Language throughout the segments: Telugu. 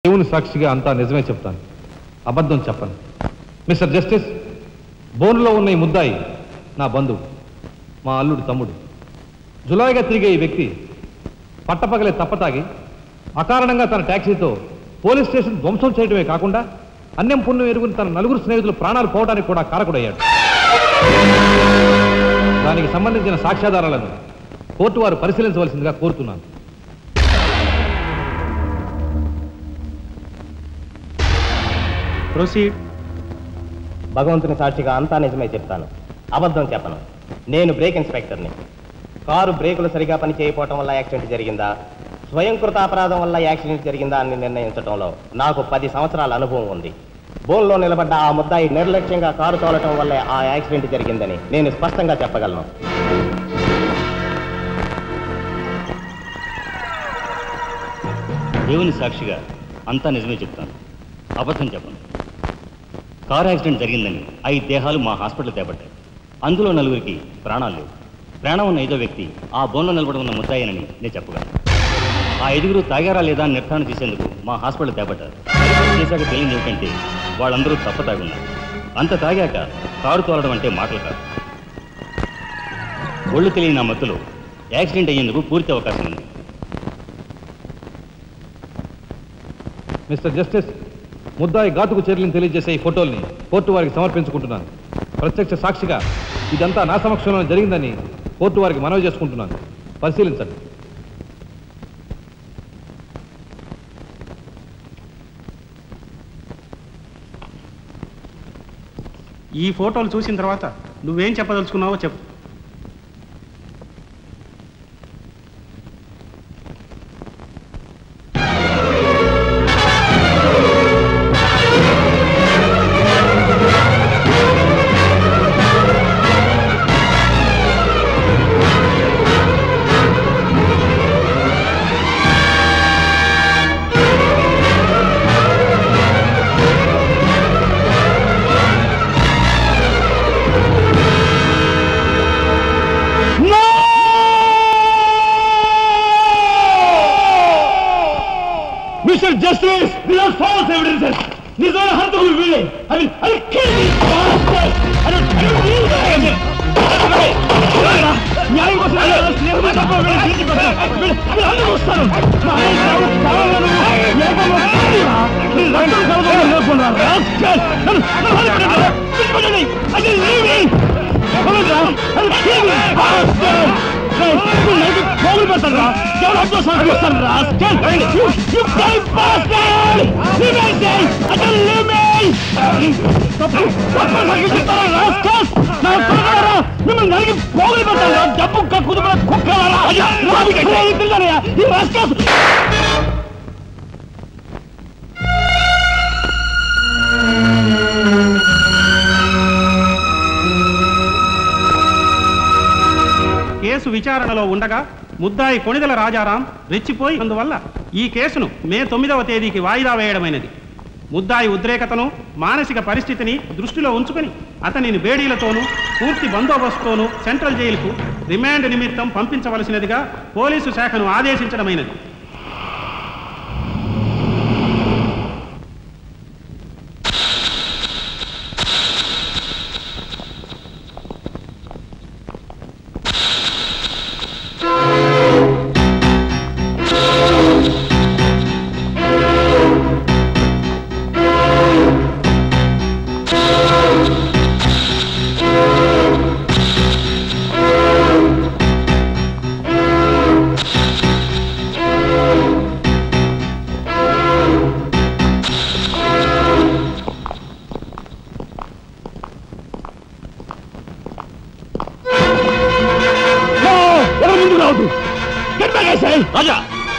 దేవుని సాక్షిగా అంతా నిజమే చెప్తాను, అబద్ధం చెప్పను. మిస్టర్ జస్టిస్, బోన్లో ఉన్న ఈ ముద్దాయి నా బంధువు, మా అల్లుడు తమ్ముడు. జులాయిగా తిరిగే ఈ వ్యక్తి పట్టపగలే తప్పతాగి అకారణంగా తన ట్యాక్సీతో పోలీస్ స్టేషన్ ధ్వంసం చేయడమే కాకుండా అన్యం పుణ్యం ఎరుగుని తన నలుగురు స్నేహితులు ప్రాణాలు పోవడానికి కూడా కారకుడయ్యాడు. దానికి సంబంధించిన సాక్ష్యాధారాలను కోర్టు వారు పరిశీలించవలసిందిగా కోరుతున్నాను. ప్రొసీడ్. భగవంతుని సాక్షిగా అంతా నిజమే చెప్తాను, అబద్ధం చెప్పను. నేను బ్రేక్ ఇన్స్పెక్టర్ని. కారు బ్రేకులు సరిగా పని చేయకపోవటం వల్ల యాక్సిడెంట్ జరిగిందా, స్వయంకృత అపరాధం వల్ల యాక్సిడెంట్ జరిగిందా అని నిర్ణయించడంలో నాకు 10 సంవత్సరాల అనుభవం ఉంది. బోన్లో నిలబడ్డ ఆ ముద్దాయి నిర్లక్ష్యంగా కారు తోలటం వల్లే ఆ యాక్సిడెంట్ జరిగిందని నేను స్పష్టంగా చెప్పగలను. దేవుని సాక్షిగా అంతా నిజమే చెప్తాను, అబద్ధం చెప్పను. కారు యాక్సిడెంట్ జరిగిందని 5 దేహాలు మా హాస్పిటల్ తేబడ్డాయి. అందులో 4గురికి ప్రాణాలు లేవు. ప్రాణం ఉన్న 5వ వ్యక్తి ఆ బోన్లో నిలబడి ఉన్న ముద్దాయనని నేను చెప్పగలను. ఆ 5గురు తాగారా లేదా నిర్ధారణ చేసేందుకు మా హాస్పిటల్ తేబడ్డారు. చేశాక తెలియదు ఏమిటంటే వాళ్ళందరూ తప్ప తాగున్నారు. అంత తాగాక కారు తోలడం అంటే మాటలు కాదు. ఒళ్ళు తెలియని నా మత్తులో యాక్సిడెంట్ అయ్యేందుకు పూర్తి అవకాశం ఉంది. మిస్టర్ జస్టిస్, ముద్దాయి ఘాతుకు చర్యలను తెలియజేసే ఈ ఫోటోల్ని కోర్టు వారికి సమర్పించుకుంటున్నాను. ప్రత్యక్ష సాక్షిగా ఇదంతా నా సమక్షంలో జరిగిందని కోర్టు వారికి మనవి చేసుకుంటున్నాను. పరిశీలించండి. ఈ ఫోటోలు చూసిన తర్వాత నువ్వేం చెప్పదలుచుకున్నావో చెప్పు. Justice! These are false evidences! These are hurtful willing! I'll kill these bastards! I don't need them! న్యాయం కోసం కేసు విచారణలో ఉండగా ముద్దాయి కొణిదెల రాజారాం రెచ్చిపోయి అందువల్ల ఈ కేసును మే 9వ తేదీకి వాయిదా వేయడమైనది. ముద్దాయి ఉద్రేకతను, మానసిక పరిస్థితిని దృష్టిలో ఉంచుకొని అతనిని బేడీలతోనూ పూర్తి బందోబస్తుతోనూ సెంట్రల్ జైలుకు రిమాండ్ నిమిత్తం పంపించవలసినదిగా పోలీసు శాఖను ఆదేశించడమైనది. Raja!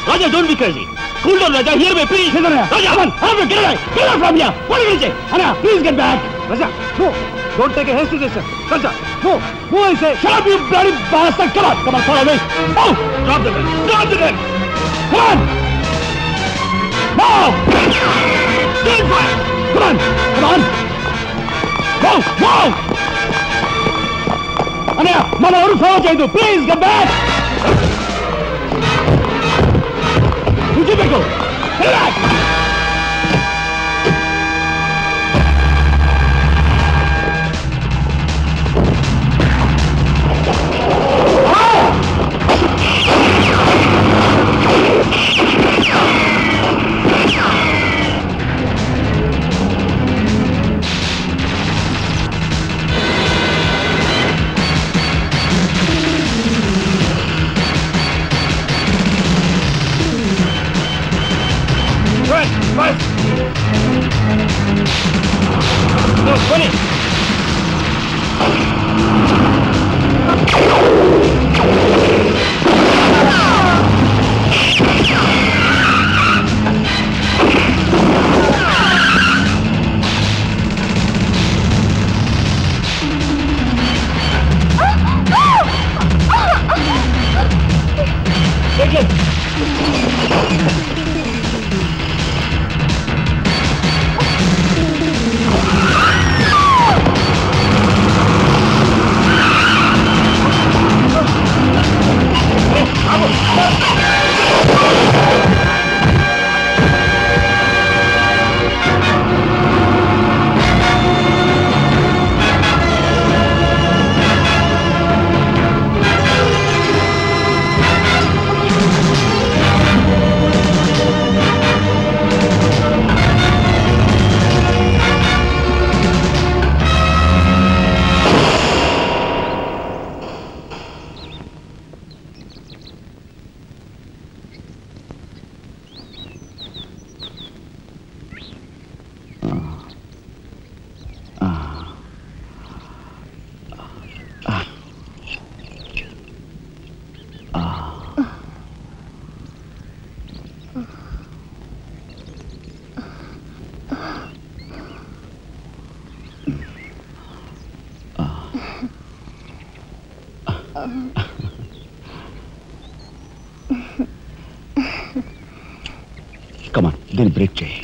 Raja, don't be crazy! Cool down, Raja! Hear me, please! Raja! Come on! Get away! Get away from here! What are you going to say? Anna, please get back! Raja, no! Don't take a hasty decision. Raja, no! No, I say! Shut up, you bloody bastard! Come on! Come on, follow me! Oh! Drop the gun! Drop the gun! Come on! No! Stand fire! Come on! Come on! Go! Go! Anna, Mama, what follow cheyadu? Please get back! Go! Get back! కమాన్ దీన్ని బ్రేక్ చేయి.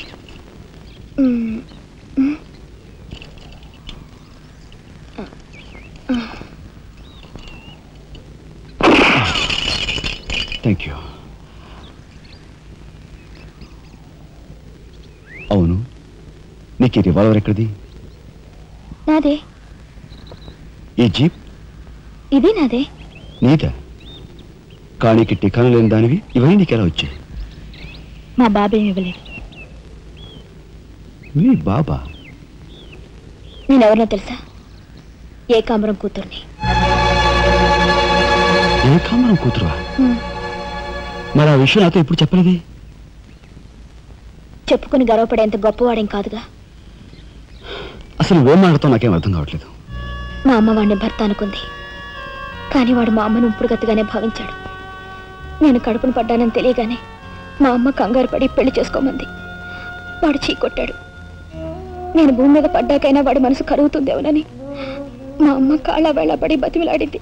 Thank you. అవును, నీకు ఈ రివాల్వర్ ఎక్కడిది? నాదే. ఈ జీప్? ఇది నాదే. నీదా? కానీకి టికాను లేని దానివి ఇవన్నీ నీకెలా వచ్చాయి? మా బాబే ఇవ్వలేదు. మీ బాబా? నేనెవరినో తెలుసా? ఏకాంబరం కూతుర్ని. ఏకాంబరం కూతురువా? మరి ఆ విషయం నాతో ఎప్పుడు చెప్పలేదే? చెప్పుకుని గర్వపడేంత గొప్పవాడేం కాదుగా. అసలు ఏం మాట్లాడతావు నాకేం అర్థం కావట్లేదు. మా అమ్మ వాడిని భర్త అనుకుంది, కానీ వాడు మా అమ్మను ఉంపుడుగతిగానే భావించాడు. నేను కడుపును పడ్డానని తెలియగానే మా అమ్మ కంగారు పడి పెళ్లి చేసుకోమంది. వాడు చీకొట్టాడు. నేను భూమి మీద పడ్డాకైనా వాడి మనసు కరుగుతుందేమోనని మా అమ్మ కాళ్ళ వేళ పడి బతిమిలాడింది.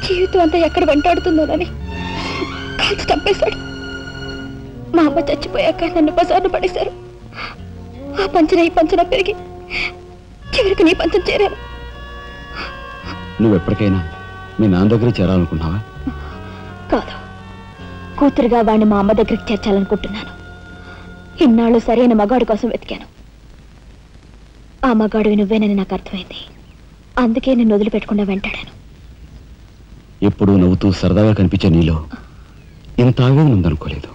జీవితం అంతా ఎక్కడ వెంటాడుతుందోనని కాల్చి చంపేశాడు. మా అమ్మ చచ్చిపోయాక నన్ను బజార్ను పడేశారు. ఆ పంచన ఈ పంచన పెరిగి చివరికి నీ పంచం చేరాను. నువ్వు ఎప్పటికైనా మీ నాన్న దగ్గర చేరాలనుకున్నావా? కాదు, కూతురుగా వాడిని మా అమ్మ దగ్గరికి చేర్చాలనుకుంటున్నాను. ఇన్నాళ్ళు సరైన మగాడి కోసం వెతికాను. ఆ మగాడివి నువ్వేనని నాకు అర్థమైంది. అందుకే నేను వదిలిపెట్టకుండా వెంటాడాను. ఎప్పుడూ నవ్వుతూ సరదాగా కనిపించే నీలో ఇంత ఆవేదన ఉందనుకోలేదు.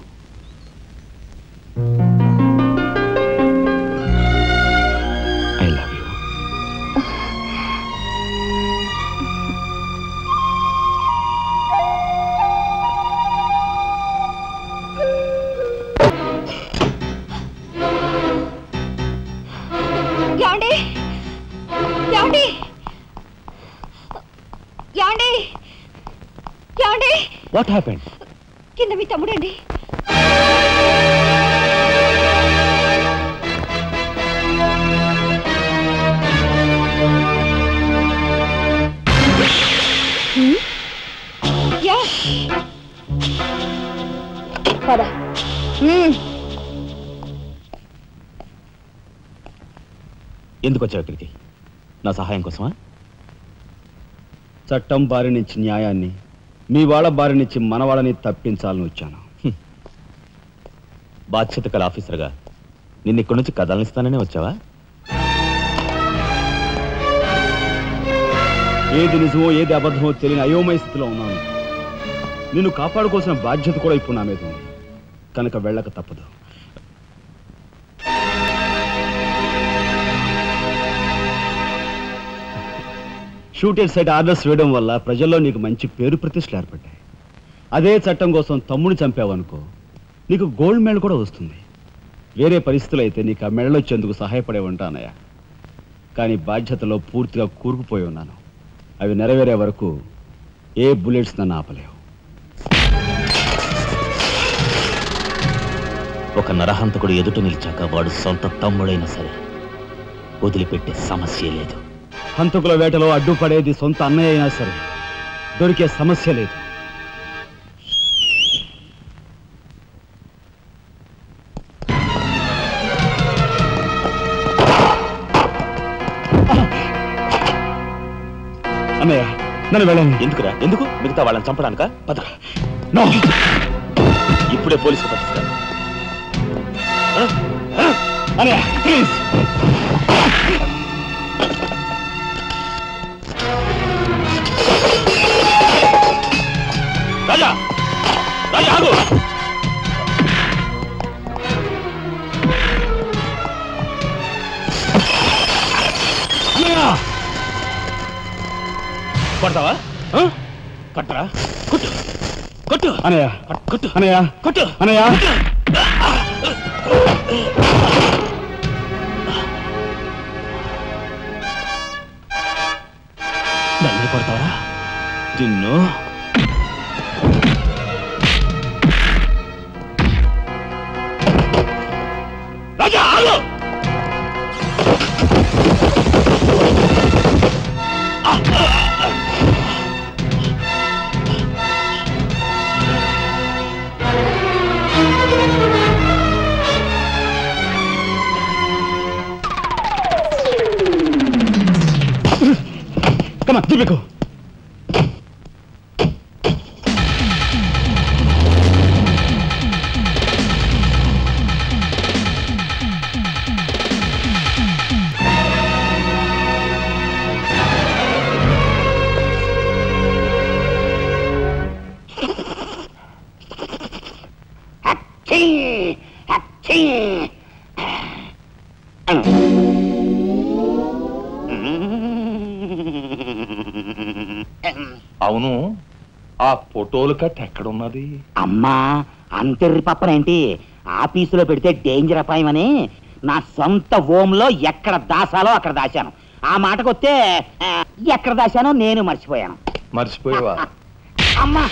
I love you. What happened? కింద మీ తమ్ముడండి. పద. ఎందుకు వచ్చావు ఇక్కడికి? నా సహాయం కోసమా? చట్టం బారి నుంచి న్యాయాన్ని, మీ వాళ్ళ బారి నుంచి మన వాళ్ళని తప్పించాలని వచ్చాను. బాధ్యత కల ఆఫీసర్గా నిన్ను ఇక్కడి నుంచి కదలనిస్తాననే వచ్చావా? ఏది నిజమో ఏది అబద్ధమో తెలియని అయోమయ స్థితిలో ఉన్నాను. నిన్ను కాపాడుకోవాల్సిన బాధ్యత కూడా ఇప్పుడు నా మీద ఉంది. కనుక వెళ్ళక తప్పదు. షూటెడ్ సైట్ ఆర్డర్స్ వేయడం వల్ల ప్రజల్లో నీకు మంచి పేరు ప్రతిష్టలు ఏర్పడ్డాయి. అదే చట్టం కోసం తమ్ముడిని చంపావనుకో, నీకు గోల్డ్ మెడల్ కూడా వస్తుంది. వేరే పరిస్థితులు అయితే నీకు ఆ మెడలొచ్చేందుకు సహాయపడే ఉంటా అన్నయ్య. కానీ బాధ్యతలో పూర్తిగా కూరుకుపోయి ఉన్నాను. అవి నెరవేరే వరకు ఏ బుల్లెట్స్ నన్ను ఆపలేవు. ఒక నరహంతకుడు ఎదుట నిలిచాక వాడు సొంత తమ్ముడైనా సరే వదిలిపెట్టే సమస్య లేదు. హంతకుల వేటలో అడ్డుపడేది సొంత అన్నయ్య అయినా సరే దొరికే సమస్య లేదు. అన్నయ్య నన్ను వెళ్ళండి. ఎందుకురా? ఎందుకు? మిగతా వాళ్ళని చంపడానికా? పద. ఇప్పుడే పోలీసులు పట్టిస్తారా? అన్నయ్య ప్లీజ్. రాజా, రాజా ఆగు. పడతావా? పట్టరా? కొట్టు కొట్టు అన్నయ్య, కొట్టు అన్నయ్య, కొట్టు అన్నయ్య. నన్ను కొడతావా? నిన్ను రాజా ఆగు. Come on, Jimiko. అవును, ఆ ఫోటోలు కట్ ఎక్కడున్నది? అమ్మా అంతెర్రి పప్పనేంటి? ఆఫీసులో పెడితే డేంజర్ అపాయమని నా సొంత హోంలో ఎక్కడ దాసాలో అక్కడ దాశాను. ఆ మాటకొస్తే ఎక్కడ దాశానో నేను మర్చిపోయాను. మర్చిపోయావా? అమ్మా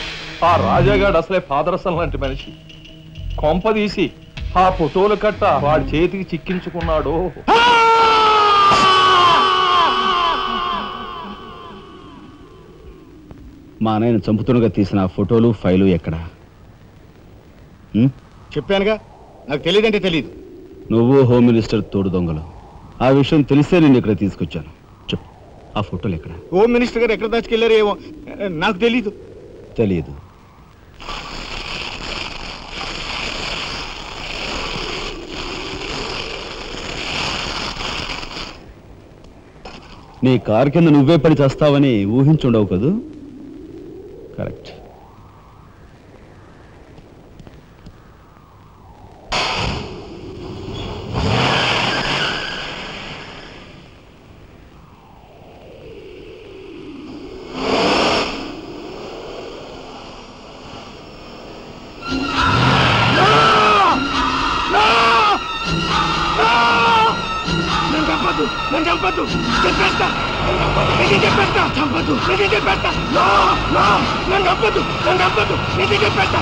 ఆ రాజాగాడు అసలే పాదరసం లాంటి మనిషి. కొంపదీసి ఆ ఫోటోలు కట్ట వాడి చేతికి చిక్కించుకున్నాడు. మా అన్నయ్యను చంపుతున్నగా తీసిన ఫోటోలు ఫైలు ఎక్కడ? చెప్పానుగా, నాకు తెలియదంటే తెలియదు. నువ్వు హోమ్ మినిస్టర్ తోడు దొంగలు. ఆ విషయం తెలిసే నేను ఇక్కడ తీసుకొచ్చాను. చెప్పు, ఆ ఫోటోలు ఎక్కడ? హోమ్ మినిస్టర్ గారు ఎక్కడ దాచుకెళ్ళారో ఏమో నాకు తెలీదు. తెలియదు. నీ కారు కింద నువ్వే పడి చేస్తావని ఊహించుండవు కదూ? కరెక్ట్. నన్ను చంపద్దు, చెప్పేస్తా, చెప్పేస్తా, చంపద్దు, చెప్పేస్తా, నన్ను చంపద్దు, నేను చెప్పేస్తా.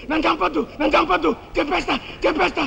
నన్ను చంపద్దు, చెప్పేస్తా.